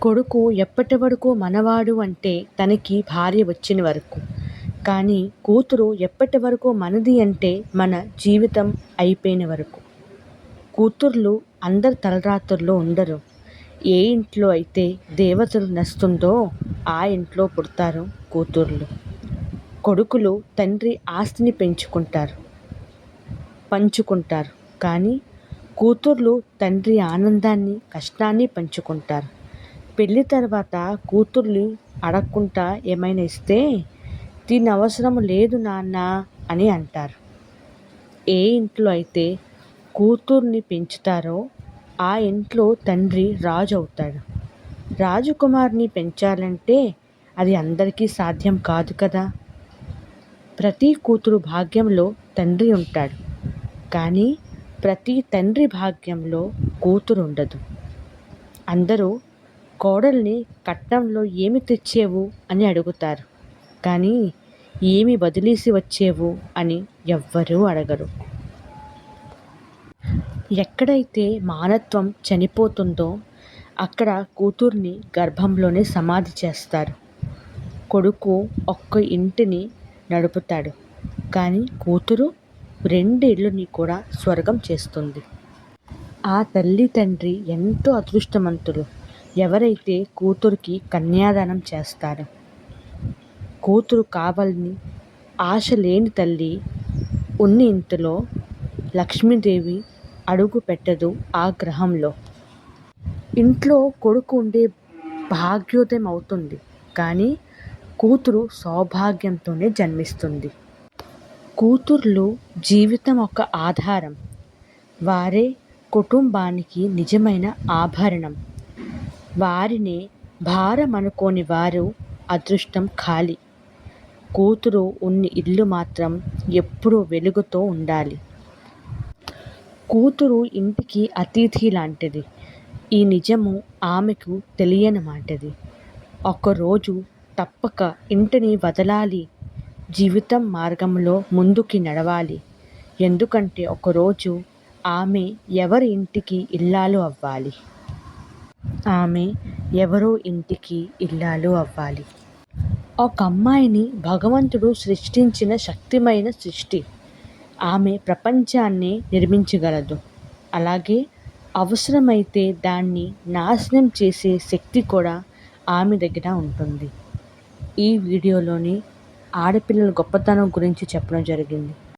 కొడుకు ఎప్పటి వరకు మనవాడు అంటే తనకి భార్య వచ్చిన వరకు. కానీ కూతురు ఎప్పటి వరకు మనది అంటే మన జీవితం అయిపోయిన వరకు. కూతుర్లు అందరి తలరాతల్లో ఉండరు. ఏ ఇంట్లో అయితే దేవతలు నస్తుందో ఆ ఇంట్లో పుడతారు కూతుర్లు. కొడుకులు తండ్రి ఆస్తిని పంచుకుంటారు. కానీ కూతుర్లు తండ్రి ఆనందాన్ని, కష్టాన్ని పంచుకుంటారు. పెళ్ళి తర్వాత కూతుర్లు అడగకుండా ఏమైనా ఇస్తే దీని అవసరం లేదు నాన్న అని అంటారు. ఏ ఇంట్లో అయితే కూతుర్ని పెంచుతారో ఆ ఇంట్లో తండ్రి రాజు అవుతాడు. రాజకుమార్ని పెంచాలంటే అది అందరికీ సాధ్యం కాదు కదా. ప్రతి కూతురు భాగ్యంలో తండ్రి ఉంటాడు. కానీ ప్రతి తండ్రి భాగ్యంలో కూతురు ఉండదు. అందరూ కోడల్ని కట్నంలో ఏమి తెచ్చేవు అని అడుగుతారు. కానీ ఏమి వదిలేసి వచ్చేవు అని ఎవ్వరూ అడగరు. ఎక్కడైతే మానత్వం చనిపోతుందో అక్కడ కూతుర్ని గర్భంలోనే సమాధి చేస్తారు. కొడుకు ఒక్క ఇంటిని నడుపుతాడు. కానీ కూతురు 2 ఇళ్ళని కూడా స్వర్గం చేస్తుంది. ఆ తల్లి తండ్రి ఎంతో అదృష్టవంతులు ఎవరైతే కూతురికి కన్యాదానం చేస్తారు. కూతురు కావాలని ఆశ లేని తల్లి ఉన్న ఇంటిలో లక్ష్మీదేవి అడుగు పెట్టదు. ఆ గ్రహంలో ఇంట్లో కొడుకు ఉండే భాగ్యోదయం అవుతుంది. కానీ కూతురు సౌభాగ్యంతోనే జన్మిస్తుంది. కూతుర్లు జీవితం ఒక ఆధారం. వారే కుటుంబానికి నిజమైన ఆభరణం. వారినే భారం అనుకోని వారు అదృష్టం ఖాళీ. కూతురు ఉన్న ఇల్లు మాత్రం ఎప్పుడూ వెలుగుతో ఉండాలి. కూతురు ఇంటికి అతిథి లాంటిది. ఈ నిజము ఆమెకు తెలియని మాటది. ఒకరోజు తప్పక ఇంటిని వదలాలి. జీవితం మార్గంలో ముందుకి నడవాలి. ఎందుకంటే ఒకరోజు ఆమె ఎవరి ఇంటికి ఇల్లాలు అవ్వాలి. ఒక అమ్మాయిని భగవంతుడు సృష్టించిన శక్తిమైన సృష్టి. ఆమె ప్రపంచాన్ని నిర్మించగలదు. అలాగే అవసరమైతే దాన్ని నాశనం చేసే శక్తి కూడా ఆమె దగ్గర ఉంటుంది. ఈ వీడియోలోని ఆడపిల్లల గొప్పతనం గురించి చెప్పడం జరిగింది.